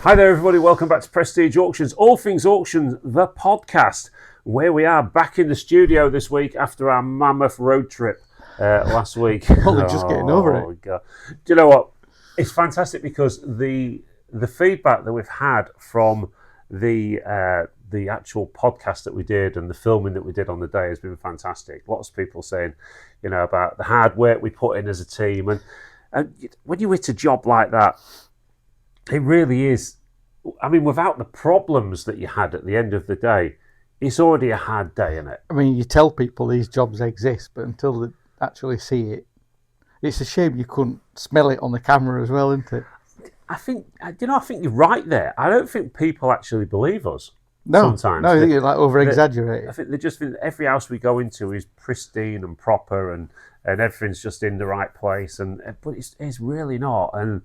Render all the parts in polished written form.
Hi there, everybody. Welcome back to Prestige Auctions, all things auctions, the podcast, where we are back in the studio this week after our mammoth road trip last week. Only just getting over it. God. Do you know what? It's fantastic because the feedback that we've had from the actual podcast that we did and the filming that we did on the day has been fantastic. Lots of people saying, you know, about the hard work we put in as a team, and when you hit a job like that, it really is. I mean, without the problems that you had at the end of the day, it's already a hard day, isn't it? I mean, you tell people these jobs exist, but until they actually see it, it's a shame you couldn't smell it on the camera as well, isn't it? I think you're right there. I don't think people actually believe us. No, sometimes. I think you're like over-exaggerating. I think they just think every house we go into is pristine and proper and everything's just in the right place, but it's really not. And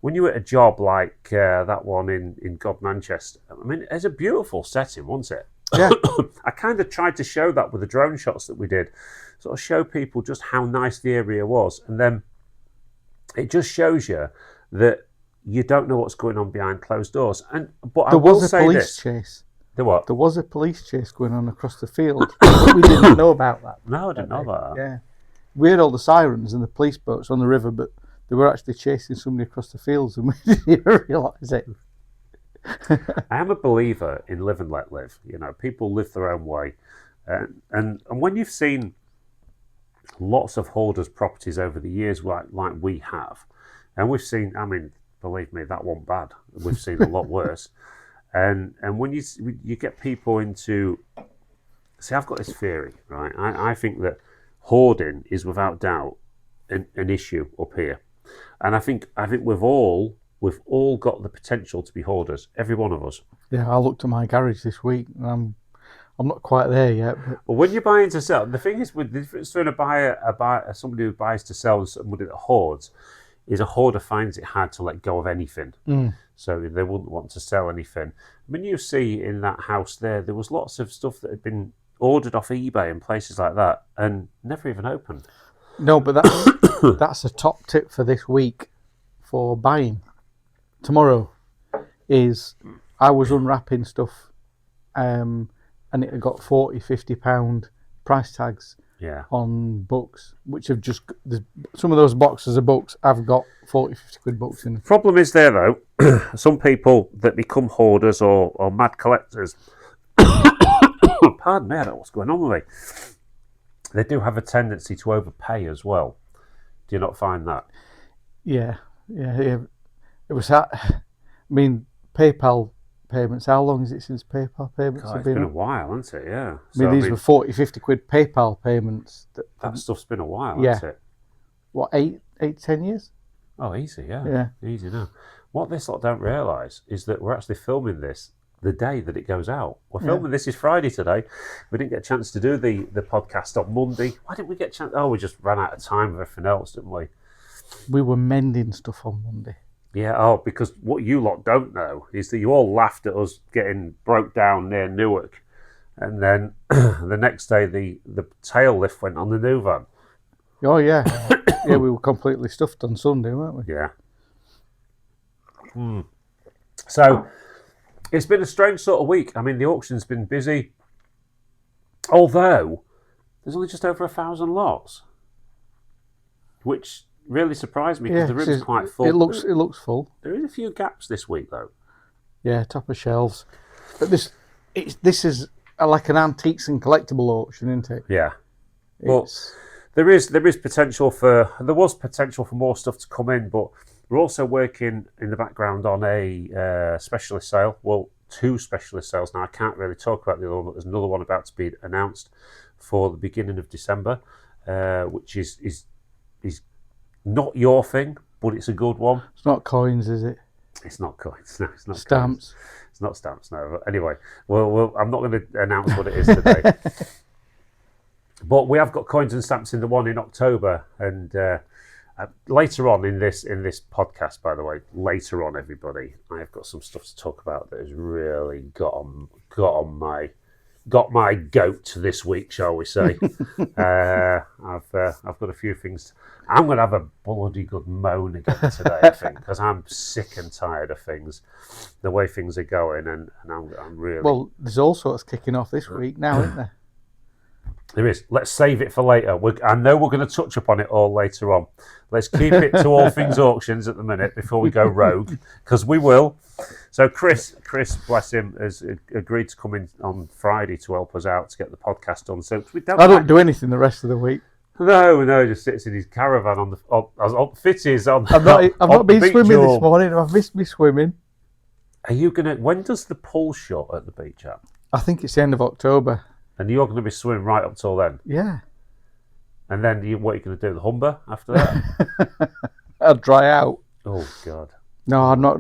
when you're at a job like that one in God Manchester, I mean, it's a beautiful setting, wasn't it? Yeah. I kind of tried to show that with the drone shots that we did, sort of show people just how nice the area was. And then it just shows you that you don't know what's going on behind closed doors. But there was a police chase. The what? There was a police chase going on across the field. But we didn't know about that. No, I didn't know about that. Yeah. We had all the sirens and the police boats on the river, but they were actually chasing somebody across the fields and we didn't even realise it. I am a believer in live and let live. You know, people live their own way. And when you've seen lots of hoarders' properties over the years like we have, and we've seen, I mean, believe me, that wasn't bad. We've seen a lot worse. And when you get people into... See, I've got this theory, right? I think that hoarding is without doubt an issue up here. And I think we've all got the potential to be hoarders, every one of us. Yeah, I looked at my garage this week and I'm not quite there yet. But when you're buying to sell, the thing is with the difference between somebody who buys to sell and somebody that hoards is a hoarder finds it hard to let go of anything. So they wouldn't want to sell anything. I mean, you see in that house there was lots of stuff that had been ordered off eBay and places like that and never even opened. No, but that's a top tip for this week for buying. Tomorrow is I was unwrapping stuff and it had got £40-50 price tags on books, which have just... Some of those boxes of books have got 40-50 quid books in them. The problem is there, though, some people that become hoarders or mad collectors, pardon me, I don't know what's going on with me, they do have a tendency to overpay as well. Do you not find that? Yeah. It was that. I mean, PayPal payments. How long is it since PayPal payments have been? It's been a while, hasn't it? Yeah. I mean, these were 40-50 quid PayPal payments. That stuff's been a while, hasn't it? What, 8-10 years? Oh, easy, yeah. Yeah. Easy now. What this lot don't realise is that we're actually filming this the day that it goes out. We're filming this is Friday today. We didn't get a chance to do the podcast on Monday. Why didn't we get a chance? Oh, we just ran out of time with everything else, didn't we? We were mending stuff on Monday. Yeah, because what you lot don't know is that you all laughed at us getting broke down near Newark. And then the next day the tail lift went on the new van. Oh, yeah. Yeah, we were completely stuffed on Sunday, weren't we? Yeah. So... it's been a strange sort of week. I mean, the auction's been busy, although there's only just over 1,000 lots, which really surprised me because the room's quite full. It looks full. There is a few gaps this week, though. Yeah, top of shelves. But this is like an antiques and collectible auction, isn't it? Yeah. Well, there was potential for more stuff to come in, but we're also working in the background on a specialist sale. Well, 2 specialist sales now. I can't really talk about the other one, but there's another one about to be announced for the beginning of December, which is not your thing, but it's a good one. It's not coins, is it? It's not coins. No, it's not stamps. Coins. It's not stamps. No. But anyway, well, I'm not going to announce what it is today. But we have got coins and stamps in the one in October, and later on in this podcast, by the way, later on, everybody, I have got some stuff to talk about that has really got on my got my goat this week, shall we say. I've got a few things. I'm going to have a bloody good moan again today, I think, because I'm sick and tired of things, the way things are going, and I'm really... Well, there's all sorts kicking off this week now, isn't there? There is. Let's save it for later. I know we're going to touch upon it all later on. Let's keep it to all things auctions at the minute before we go rogue, because we will. So Chris, bless him, has agreed to come in on Friday to help us out to get the podcast done. So I don't do anything the rest of the week. No, just sits in his caravan on Fitties on. I've not been swimming this morning. I've missed me swimming. Are you gonna? When does the pool shut at the beach at? I think it's the end of October. And you're going to be swimming right up till then. Yeah. And then what are you going to do? The Humber after that? I'll dry out. Oh God. No, I'm not.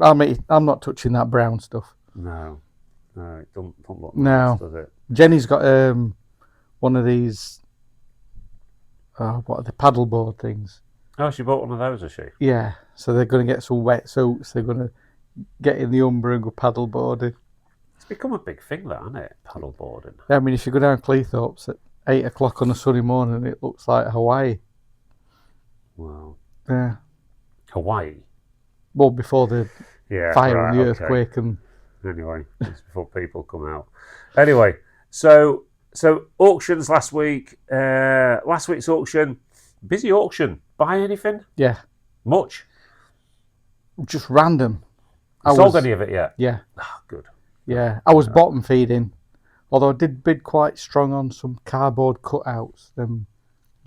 I'm not touching that brown stuff. No, it don't look nice, does it? Jenny's got one of these. What are the paddleboard things? Oh, she bought one of those, has she? Yeah. So they're going to get some wetsuits. They're going to get in the Humber and go paddleboarding. It's become a big thing, that, isn't it? Paddleboarding. Yeah, I mean, if you go down Cleethorpes at 8 o'clock on a sunny morning, it looks like Hawaii. Wow. Yeah. Hawaii? Well, before the fire and the earthquake and... Anyway, it's before people come out. Anyway, so auctions last week. Last week's auction, busy auction. Buy anything? Yeah. Much? Just random. Sold any of it yet? Yeah. Oh, good. Yeah, I was bottom feeding, although I did bid quite strong on some cardboard cutouts, them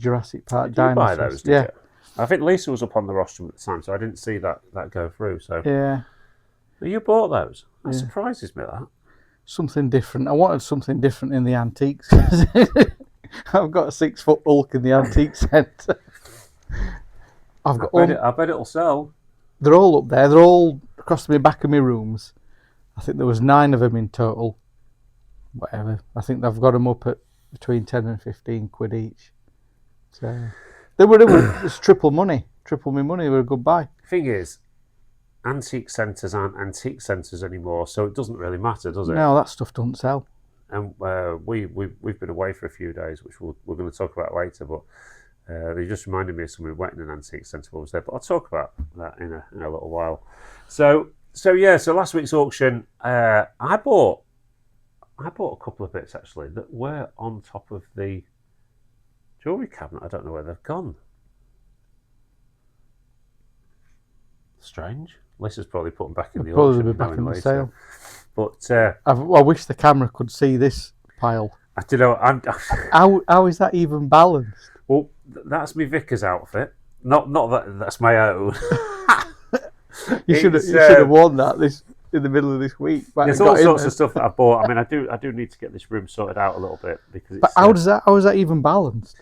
Jurassic Park dinosaurs. Did you buy those, did you? I think Lisa was up on the rostrum at the time, so I didn't see that go through. So yeah. You bought those? That surprises me, that. Something different. I wanted something different in the antiques. I've got a 6-foot Hulk in the antique centre. I bet it'll sell. They're all up there. They're all across the back of my rooms. I think there was 9 of them in total. Whatever. I think they've got them up at between 10 and 15 quid each. So they were it's triple money. Triple my money. They were a good buy. Thing is, antique centres aren't antique centres anymore, so it doesn't really matter, does it? No, that stuff doesn't sell. And we've been away for a few days, which we're going to talk about later, but they just reminded me of something we went in an antique centre while I was there, but I'll talk about that in a little while. So last week's auction, I bought a couple of bits actually that were on top of the jewellery cabinet. I don't know where they've gone. Strange. Lisa's probably put them back in the auction. Probably back in the sale. But I wish the camera could see this pile. I don't know. How is that even balanced? Well, that's my vicar's outfit. Not that's my own. You should have worn that in the middle of this week. There's all sorts of stuff that I bought. I mean, I do need to get this room sorted out a little bit because. But how is that even balanced?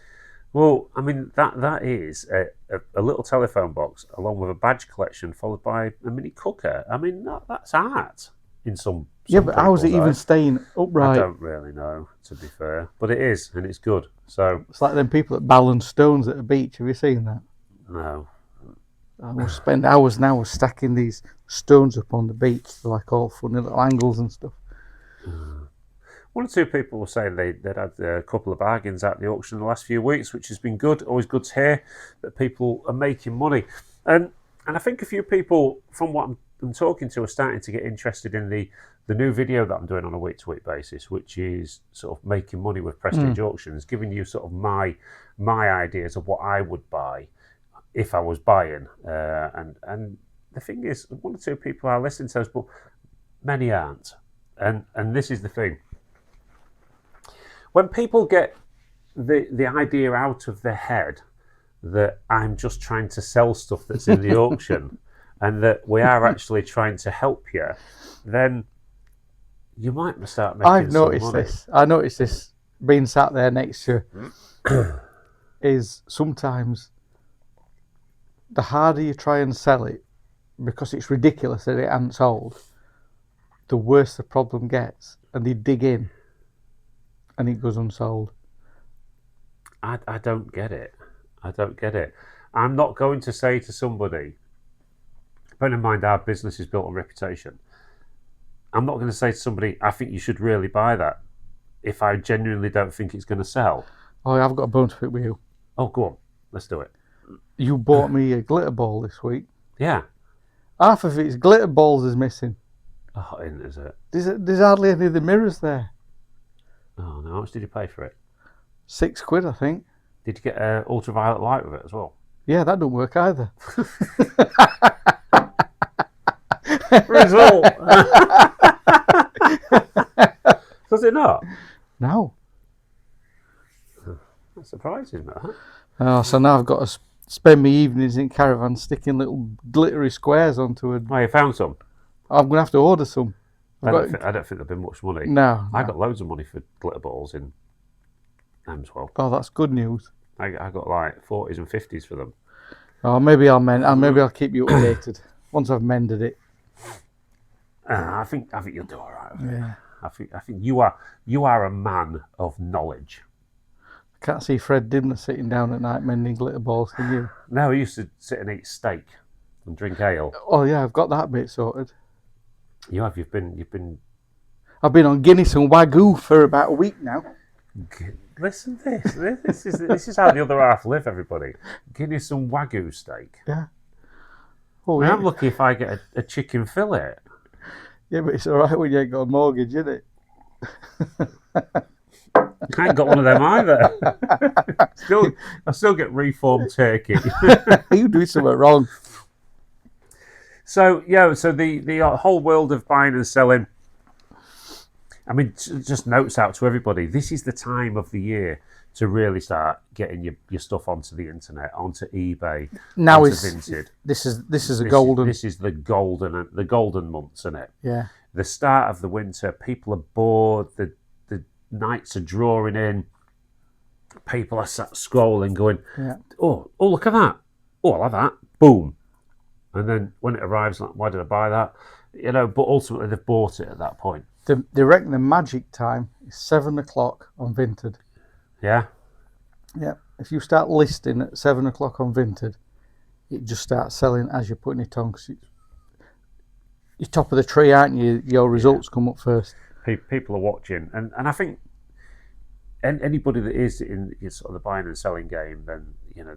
Well, I mean that is a little telephone box along with a badge collection followed by a mini cooker. I mean that's art in some. Yeah, but how is it even staying upright? I don't really know, to be fair, but it is, and it's good. So it's like them people that balance stones at a beach. Have you seen that? No. I will spend hours and hours stacking these stones up on the beach, like all funny little angles and stuff. One or two people were saying they'd had a couple of bargains at the auction in the last few weeks, which has been good. Always good to hear that people are making money. And I think a few people, from what I'm talking to, are starting to get interested in the new video that I'm doing on a week-to-week basis, which is sort of making money with Prestige Auctions, giving you sort of my ideas of what I would buy if I was buying. And the thing is, one or two people are listening to us, but many aren't. And this is the thing. When people get the idea out of their head that I'm just trying to sell stuff that's in the auction and that we are actually trying to help you, then you might start making I've noticed some money. this. I noticed this being sat there next to you is sometimes the harder you try and sell it, because it's ridiculous that it hasn't sold, the worse the problem gets, and they dig in and it goes unsold. I don't get it. I don't get it. I'm not going to say to somebody, bear in mind our business is built on reputation, I'm not going to say to somebody, I think you should really buy that. if I genuinely don't think it's going to sell. Oh, I've got a bone to pick with you. Oh, go on, let's do it. You bought me a glitter ball this week. Yeah. Half of its glitter balls is missing. Oh, is it? There's hardly any of the mirrors there. Oh no, how much did you pay for it? £6, I think. Did you get an ultraviolet light with it as well? Yeah, that don't work either. Result. Does it not? No. That surprises me. Huh? Oh, so now I've got to spend my evenings in caravan sticking little glittery squares onto it. Oh, you found some? I'm going to have to order some. I don't think there'll be much money. No. I got loads of money for glitter balls in Amswell. Oh, that's good news. I got like 40s and 50s for them. Oh, maybe I'll keep you updated once I've mended it. I think you'll do all right with it. Yeah. I think you are a man of knowledge. I can't see Fred Dimner sitting down at night mending glitter balls, can you? No, he used to sit and eat steak and drink ale. Oh yeah, I've got that bit sorted. You have. You've been. I've been on Guinness and Wagyu for about a week now. Listen to this. This is how the other half live, everybody. Guinness and Wagyu steak. Yeah. Oh, I mean, yeah. I'm lucky if I get a chicken fillet. Yeah, but it's all right when you ain't got a mortgage, isn't it? I ain't got one of them either. I still get reformed turkey. You do something wrong. So the whole world of buying and selling. I mean, just notes out to everybody. This is the time of the year to really start getting your stuff onto the internet, onto eBay, Now onto it's Vinted. this is a golden. This is the golden months, isn't it? Yeah. The start of the winter. People are bored. The nights are drawing in. People are sat scrolling, going, Yeah. "Oh, look at that! Oh, I like that!" Boom, and then when it arrives, like, why did I buy that? You know, but ultimately they've bought it at that point. They reckon the magic time is 7 o'clock on Vinted. Yeah. Yeah. If you start listing at 7 o'clock on Vinted, it just starts selling as you're putting it on. Because you're top of the tree, aren't you? Your results come up first. People are watching, and I think anybody that is in sort of the buying and selling game, then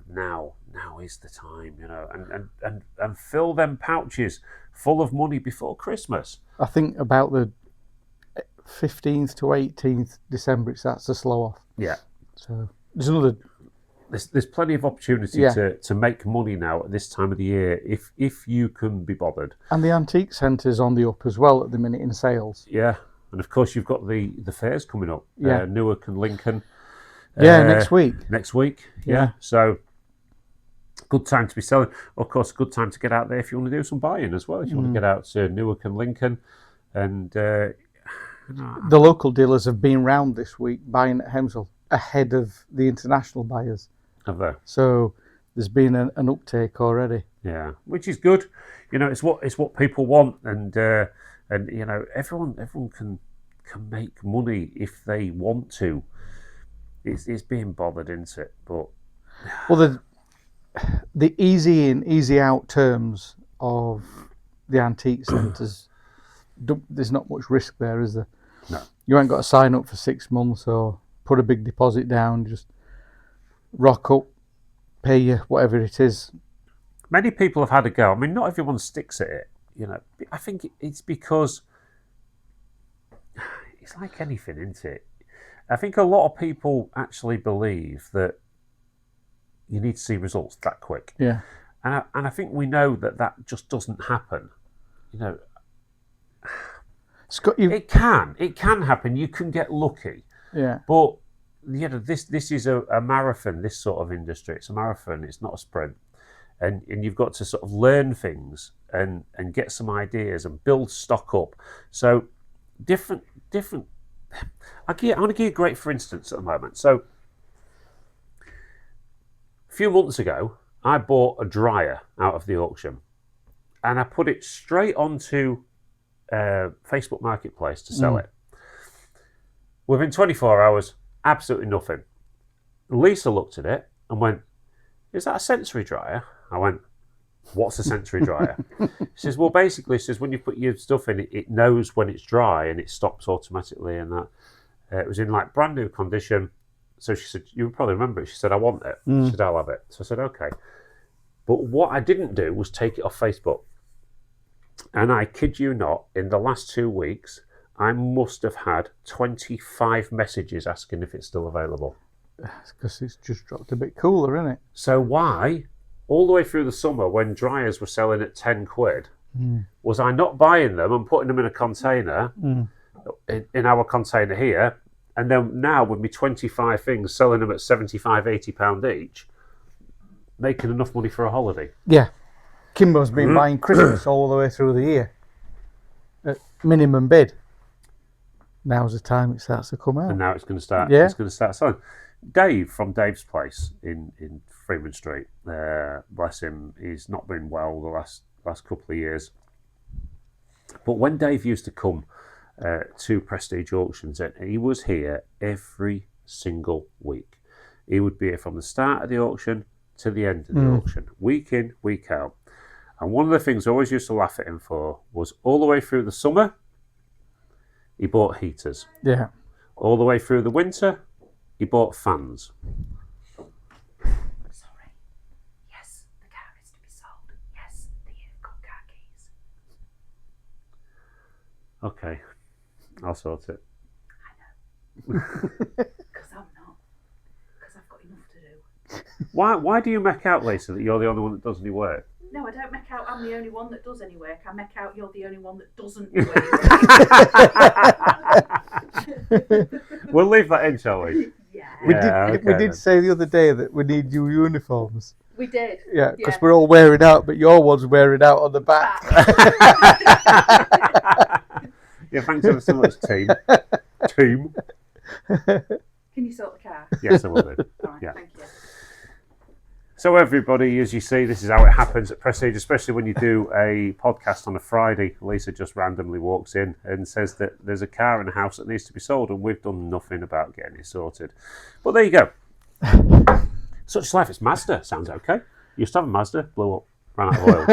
now is the time, and fill them pouches full of money before Christmas. I think about the 15th to 18th December it starts to slow off. Yeah. So there's another. There's plenty of opportunity to make money now at this time of the year if you can be bothered. And the antique centre's on the up as well at the minute in sales. Yeah. And of course, you've got the fairs coming up. Yeah. Newark and Lincoln. Yeah, next week. Next week. Yeah. So, good time to be selling. Of course, good time to get out there if you want to do some buying as well. If you want to get out to Newark and Lincoln. And the local dealers have been round this week buying at Hemswell ahead of the international buyers. Have they? So there's been an uptake already. Yeah, which is good. It's what people want, and everyone can make money if they want to. It's being bothered, isn't it? But well, the easy in, easy out terms of the antique centres, there's not much risk there, is there? No. You ain't got to sign up for 6 months or put a big deposit down. Just rock up, pay you whatever it is. Many people have had a go. I mean, not everyone sticks at it. I think it's because it's like anything, isn't it? I think a lot of people actually believe that you need to see results that quick. Yeah. And I think we know that just doesn't happen. Scott, it can happen. You can get lucky. Yeah. But this is a marathon. This sort of industry, it's a marathon. It's not a sprint. And you've got to sort of learn things and get some ideas and build stock up. So different. I want to give you a great for instance at the moment. So a few months ago, I bought a dryer out of the auction, and I put it straight onto Facebook Marketplace to sell it. Within 24 hours, absolutely nothing. Lisa looked at it and went, "Is that a sensory dryer?" I went, "What's a sensory dryer?" She says, "Well, basically," she says, "when you put your stuff in, it knows when it's dry and it stops automatically and that." It was in like brand new condition. So she said, you probably remember it. She said, I want it. She said, I'll have it. So I said, okay. But what I didn't do was take it off Facebook. And I kid you not, in the last 2 weeks, I must have had 25 messages asking if it's still available. Because it's just dropped a bit cooler, isn't it? So why, all the way through the summer when dryers were selling at 10 quid, was I not buying them and putting them in a container, in our container here, and then now with me 25 things selling them at 75, £80 each, making enough money for a holiday? Yeah. Kimbo's been buying Christmas all the way through the year at minimum bid. Now's the time it starts to come out. And now it's going to start. Yeah. It's going to start selling. Dave from Dave's Place in Freeman Street, bless him, he's not been well the last couple of years. But when Dave used to come to Prestige Auctions, he was here every single week. He would be here from the start of the auction to the end of the auction, week in, week out. And one of the things I always used to laugh at him for was all the way through the summer, he bought heaters. Yeah. All the way through the winter, he bought fans. Sorry. Yes, the car is to be sold. Yes, you've got car keys. Okay, I'll sort it. I know. Because I'm not. Because I've got enough to do. Why do you make out, Lisa, that you're the only one that does any work? No, I don't make out I'm the only one that does any work. I make out you're the only one that doesn't do any We'll leave that in, shall we? Yeah. We did say the other day that we need new uniforms. We did. Yeah, because we're all wearing out, but your one's wearing out on the back. Yeah, thanks ever so much, team. Team. Can you sort the car? Yes, I will do. All right, Yeah. thank you. So everybody, as you see, this is how it happens at Prestige, especially when you do a podcast on a Friday. Lisa just randomly walks in and says that there's a car in the house that needs to be sold, and we've done nothing about getting it sorted. But there you go. Such life. It's Mazda. Sounds okay. Used to have a Mazda, blew up, ran out of oil.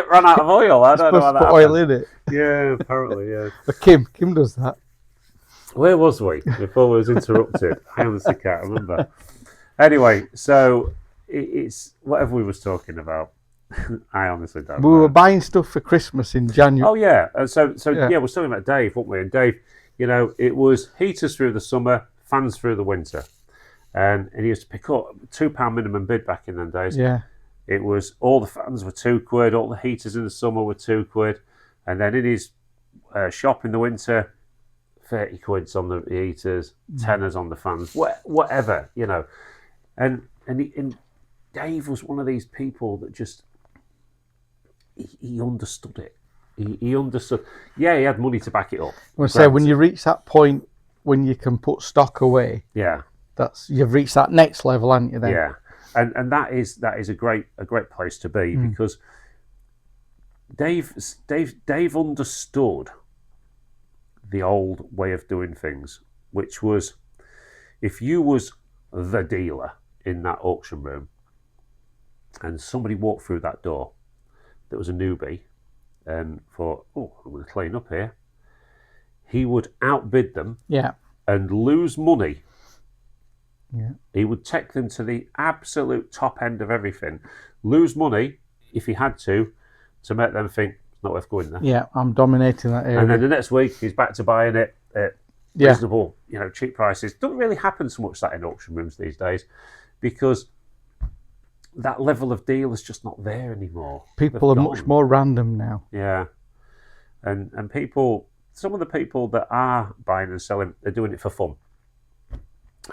Ran out of oil. I don't know how that put oil in it. Yeah, apparently, yeah. But Kim does that. Where was we before we was interrupted? I honestly can't remember. Anyway, so it's whatever we was talking about. I honestly don't know. We were buying stuff for Christmas in January. Oh yeah, so Yeah. yeah, we're talking about Dave, weren't we? And Dave, you know, it was heaters through the summer, fans through the winter, and he used to pick up £2 minimum bid back in them days. Yeah. It was all the fans were £2, all the heaters in the summer were £2, and then in his shop in the winter, 30 quids on the heaters, tenors on the fans, whatever, you know. And Dave was one of these people that just he understood it. He understood. Yeah, he had money to back it up. I would say when you reach that point when you can put stock away, Yeah, you've reached that next level, haven't you? Then yeah, and that is a great place to be because Dave understood the old way of doing things, which was if you was the dealer in that auction room and somebody walked through that door that was a newbie and thought, oh, I'm going to clean up here, he would outbid them yeah, and lose money. yeah, He would take them to the absolute top end of everything, lose money if he had to make them think it's not worth going there. yeah. I'm dominating that area. And then the next week he's back to buying it at Yeah. reasonable, you know, cheap prices. Doesn't really happen so much that in auction rooms these days because that level of deal is just not there anymore. People are They've much gone. more random now. Yeah, and people, some of the people that are buying and selling, they're doing it for fun,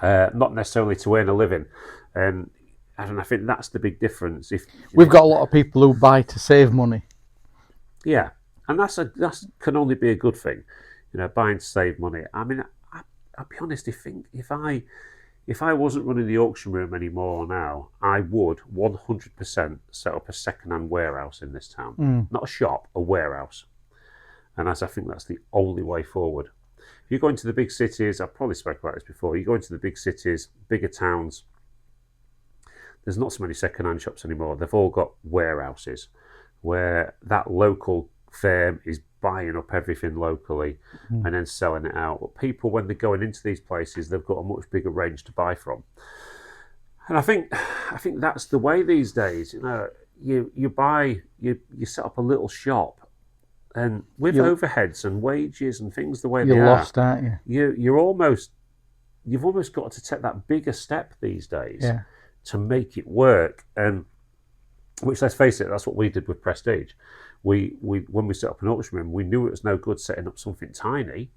not necessarily to earn a living. And I think that's the big difference. If We've got a lot of people who buy to save money. yeah, and that's can only be a good thing, you know, buying to save money. I mean, I'll be honest. If I wasn't running the auction room anymore now, I would 100% set up a second-hand warehouse in this town. Not a shop, a warehouse. And I think that's the only way forward. If you go into the big cities, I've probably spoken about this before, you go into the big cities, bigger towns, there's not so many second-hand shops anymore. They've all got warehouses where that local firm is buying up everything locally and then selling it out. But people, when they're going into these places, they've got a much bigger range to buy from. And I think that's the way these days. You set up a little shop, and with overheads and wages and things the way they You're are, lost, aren't you? you've almost got to take that bigger step these days to make it work. And which, let's face it, that's what we did with Prestige. We when we set up an auction room, we knew it was no good setting up something tiny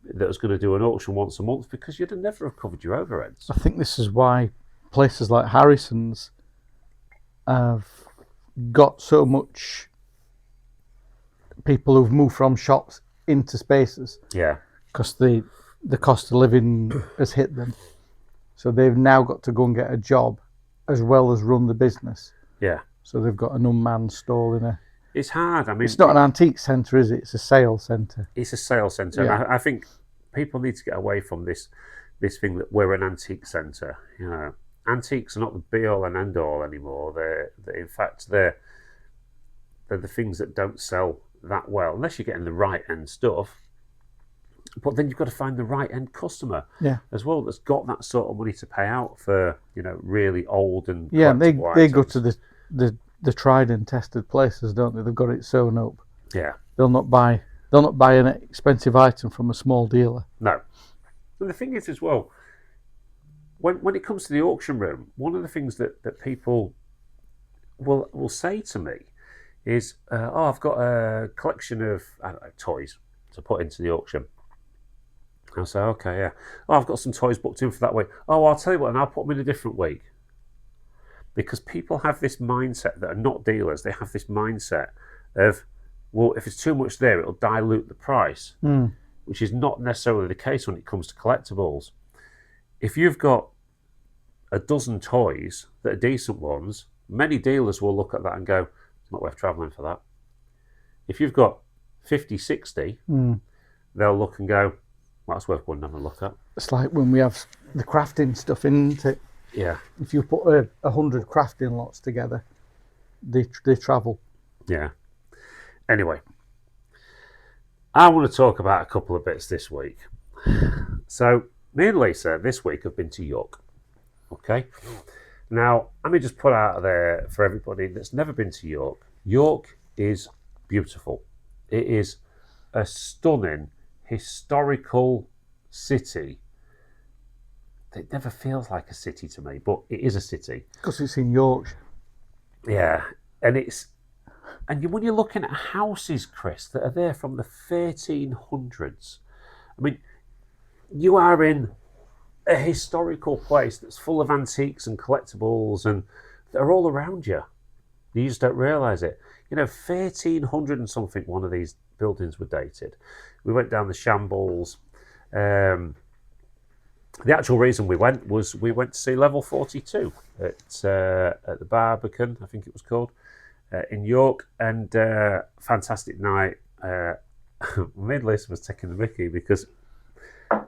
that was going to do an auction once a month, because you'd never have covered your overheads. I think this is why places like Harrison's have got so much people who've moved from shops into spaces. Yeah. Because the cost of living has hit them. So they've now got to go and get a job as well as run the business. Yeah. So they've got an unmanned stall in a... It's hard. I mean, it's not an antique centre, is it? It's a sales centre. It's a sales centre. Yeah. And I think people need to get away from this thing that we're an antique centre. Antiques are not the be-all and end-all anymore. In fact, they're the things that don't sell that well, unless you're getting the right-end stuff. But then you've got to find the right-end customer as well that's got that sort of money to pay out for, really old and they items. go to the tried and tested places, don't they? They've got it sewn up. Yeah. They'll not buy an expensive item from a small dealer. No. And the thing is as well, when it comes to the auction room, one of the things that people will say to me is, I've got a collection of toys to put into the auction. I'll say, okay, yeah. I've got some toys booked in for that week. I'll tell you what, and I'll put them in a different week. Because people have this mindset that are not dealers. They have this mindset of, well, if it's too much there, it'll dilute the price, which is not necessarily the case when it comes to collectibles. If you've got a dozen toys that are decent ones, many dealers will look at that and go, it's not worth travelling for that. If you've got 50, 60, they'll look and go, well, that's worth going and have a look at. It's like when we have the crafting stuff, isn't it? Yeah. If you put 100 crafting lots together, they travel. Yeah. Anyway, I want to talk about a couple of bits this week. So, me and Lisa this week have been to York. Okay? Now, let me just put out there for everybody that's never been to York. York is beautiful. It is a stunning, historical city. It never feels like a city to me, but it is a city. Because it's in Yorkshire. Yeah, and when you're looking at houses, Chris, that are there from the 1300s, I mean, you are in a historical place that's full of antiques and collectibles, and they're all around you. You just don't realise it. 1300 and something, one of these buildings were dated. We went down the Shambles. The actual reason we went was we went to see Level 42 at the Barbican, I think it was called, in York, and fantastic night. Me and Lisa was taking the mickey because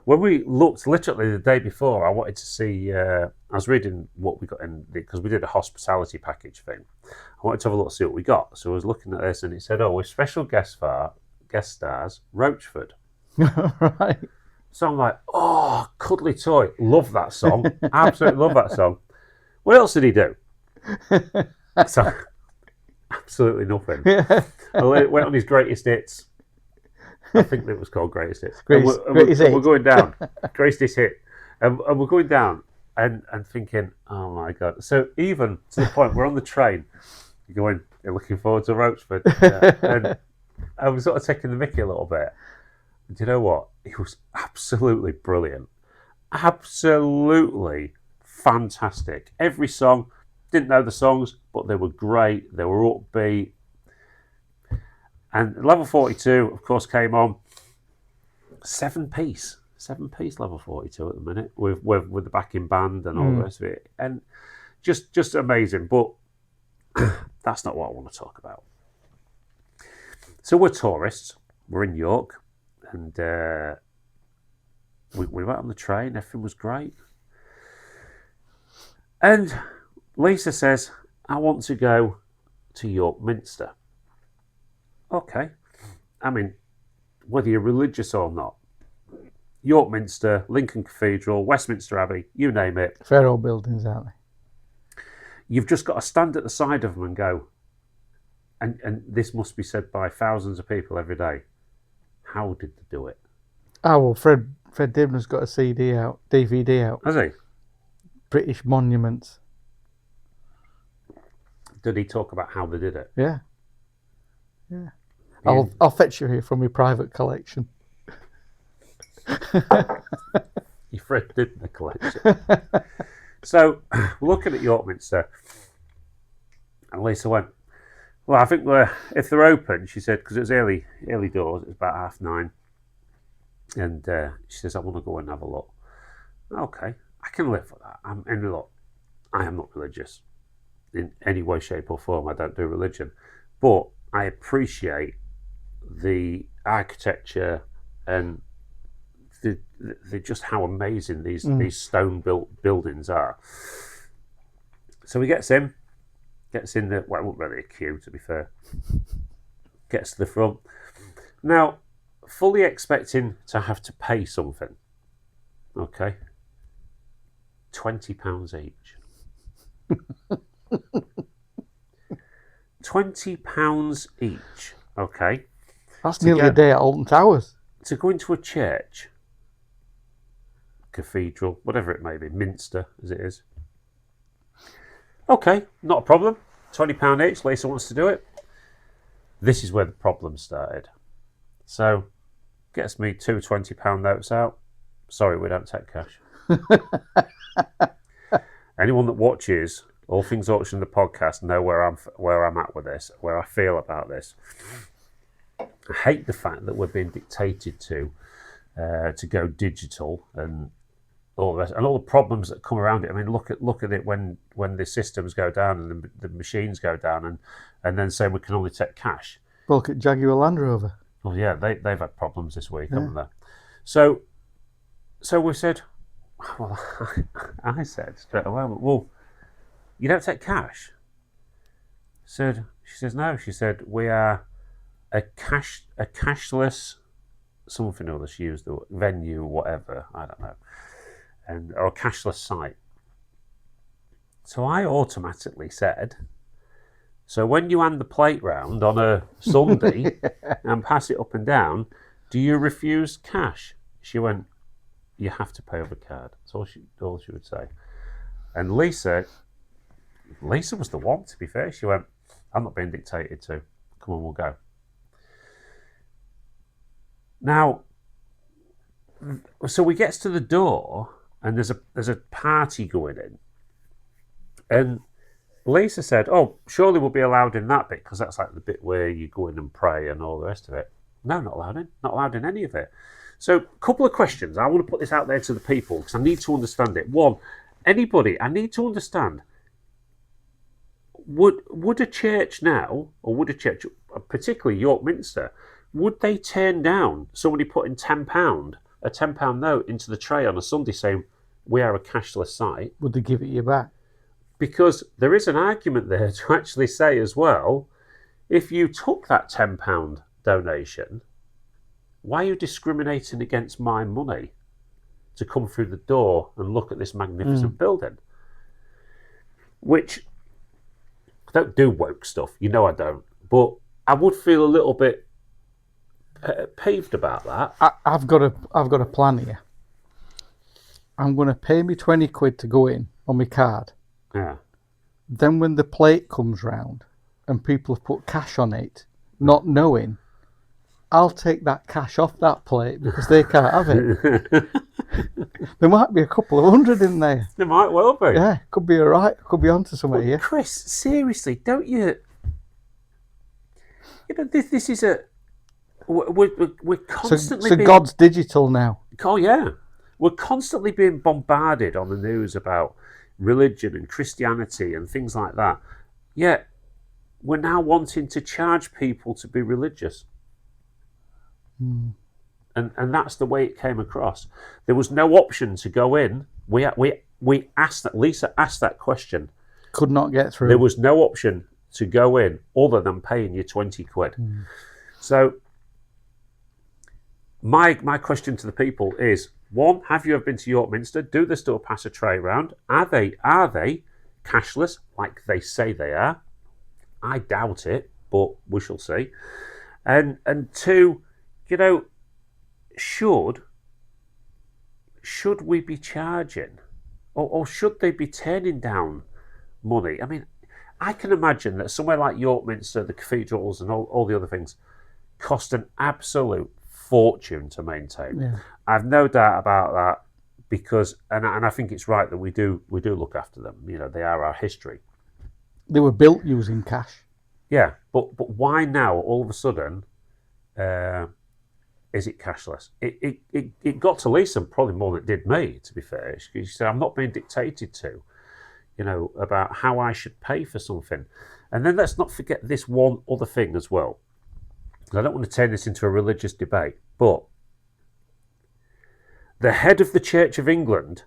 when we looked literally the day before, I wanted to see, I was reading what we got in, because we did a hospitality package thing. I wanted to have a look see what we got. So I was looking at this and it said, with special guest stars, Roachford. Right. So I'm like, cuddly toy. Love that song. Absolutely love that song. What else did he do? So, absolutely nothing. Yeah. I went on his greatest hits. I think it was called greatest hits. Greatest We're going down. Greatest hit. And we're going down and thinking, oh my God. So even to the point, we're on the train. You're looking forward to Roachford. And I was sort of taking the mickey a little bit. Do you know what? It was absolutely brilliant. Absolutely fantastic. Every song, didn't know the songs, but they were great. They were upbeat. And Level 42, of course, came on. 7-piece Level 42 at the minute, with the backing band and all the rest of it. And just amazing. But that's not what I want to talk about. So we're tourists. We're in York. And we went on the train. Everything was great. And Lisa says, I want to go to York Minster. Okay. I mean, whether you're religious or not, York Minster, Lincoln Cathedral, Westminster Abbey, you name it. Fair old buildings, aren't they? You've just got to stand at the side of them and go, and this must be said by thousands of people every day. How did they do it? Oh, well, Fred Dibner's got a DVD out. Has he? British Monuments. Did he talk about how they did it? Yeah. I'll fetch you here from my private collection. Your Fred Dibner collection. So, we're looking at York Minster. And Lisa went, well, I think if they're open, she said, because it was early doors, it was about 9:30. And she says, I want to go and have a look. Okay, I can live with that. And look, I am not religious in any way, shape or form. I don't do religion. But I appreciate the architecture and the just how amazing these stone built buildings are. So he gets in the, well, it wasn't really a queue, to be fair. Gets to the front. Now, fully expecting to have to pay something. Okay. £20 each. £20 each. Okay. That's nearly a day at Alton Towers. To go into a church, cathedral, whatever it may be, Minster as it is. Okay, not a problem. £20 each. Lisa wants to do it. This is where the problem started. So, gets me two £20 notes out. Sorry, we don't take cash. Anyone that watches All Things Auction, the podcast, know where I'm at with this, where I feel about this. I hate the fact that we're being dictated to go digital and all the rest, and all the problems that come around it. I mean, look at it when the systems go down and the machines go down, and then say we can only take cash. Well, look at Jaguar Land Rover. Well, yeah, they've had problems this week, haven't they? So we said, well, I said straight away, well, you don't take cash. She says no. She said we are a cashless something or other. She used the venue, whatever, I don't know, or a cashless site. So I automatically said, so when you hand the plate round on a Sunday and pass it up and down, do you refuse cash? She went, you have to pay over card. That's all she would say. And Lisa was the one, to be fair. She went, I'm not being dictated to. Come on, we'll go. Now, so we gets to the door and there's a party going in. And Lisa said, oh, surely we'll be allowed in that bit because that's like the bit where you go in and pray and all the rest of it. No, not allowed in any of it. So, a couple of questions. I want to put this out there to the people because I need to understand it. One, anybody, I need to understand, would a church now, or would a church, particularly York Minster, would they turn down somebody putting £10, a £10 note into the tray on a Sunday saying, we are a cashless site? Would they give it you back? Because there is an argument there to actually say as well, if you took that £10 donation, why are you discriminating against my money to come through the door and look at this magnificent building? Which, I don't do woke stuff, you know I don't, but I would feel a little bit peeved about that. I've got a plan here. I'm going to pay me 20 quid to go in on my card. Yeah. Then when the plate comes round and people have put cash on it, not knowing, I'll take that cash off that plate because they can't have it. There might be a couple of hundred in there. There might well be. Yeah, could be all right. Could be onto something here. Chris, seriously, don't you? You know, this is a. We're constantly. So God's digital now. Oh yeah, we're constantly being bombarded on the news about religion and Christianity and things like that. Yet we're now wanting to charge people to be religious. And that's the way it came across. There was no option to go in. We asked that. Lisa asked that question. Could not get through. There was no option to go in other than paying you 20 quid. So my question to the people is: one, have you ever been to York Minster? Do they still pass a tray round? Are they cashless like they say they are? I doubt it, but we shall see. And two, should we be charging, or should they be turning down money? I mean, I can imagine that somewhere like York Minster, the cathedrals, and all the other things cost an absolute fortune to maintain. Yeah. I've no doubt about that, because, and I think it's right that we do look after them. They are our history. They were built using cash. Yeah, but why now all of a sudden is it cashless? It got to Lisa probably more than it did me, to be fair. She said, I'm not being dictated to, about how I should pay for something. And then let's not forget this one other thing as well. I don't want to turn this into a religious debate, but the head of the Church of England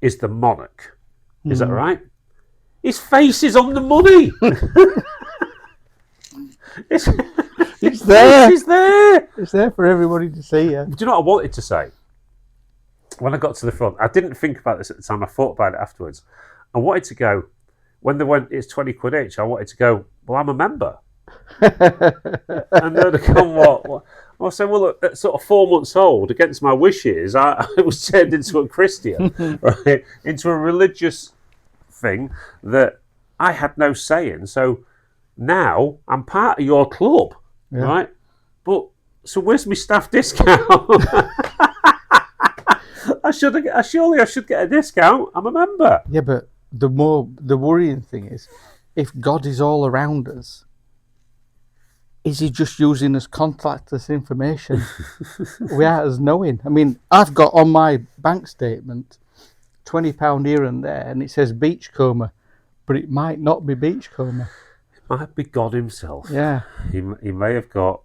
is the monarch. Is that right? His face is on the money. It's there. It's there. It's there for everybody to see. Yeah. Do you know what I wanted to say? When I got to the front, I didn't think about this at the time. I thought about it afterwards. I wanted to go, when they went, it's 20 quid each, I wanted to go, well, I'm a member. And they'd have gone, what? I said, well, look, at sort of 4 months old, against my wishes, I was turned into a Christian, right? Into a religious thing that I had no say in. So now I'm part of your club, right? But so where's my staff discount? I should get a discount. I'm a member. Yeah, but the worrying thing is, if God is all around us, is he just using us contactless information without us knowing? I mean, I've got on my bank statement £20 here and there, and it says Beachcomber, but it might not be Beachcomber. It might be God himself. Yeah. He may have got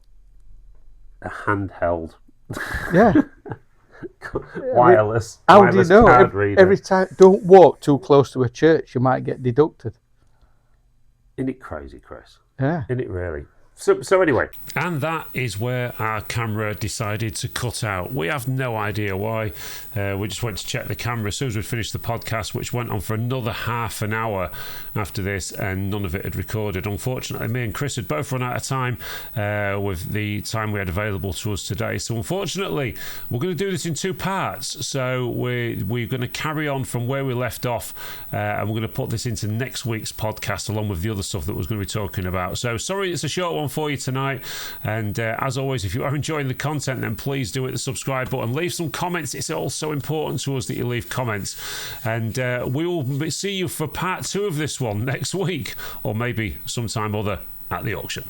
a handheld. Yeah. wireless. How wireless do you know? card reader. Every time, don't walk too close to a church, you might get deducted. Isn't it crazy, Chris? Yeah. Isn't it really? So anyway. And that is where our camera decided to cut out. We have no idea why. We just went to check the camera as soon as we'd finished the podcast, which went on for another half an hour after this, and none of it had recorded. Unfortunately, me and Chris had both run out of time with the time we had available to us today. So unfortunately, we're going to do this in 2 parts. So we're going to carry on from where we left off, and we're going to put this into next week's podcast along with the other stuff that we're going to be talking about. So sorry it's a short one for you tonight, and as always, if you are enjoying the content, then please do hit the subscribe button, leave some comments. It's also important to us that you leave comments, and we will see you for part 2 of this one next week, or maybe sometime other at the auction.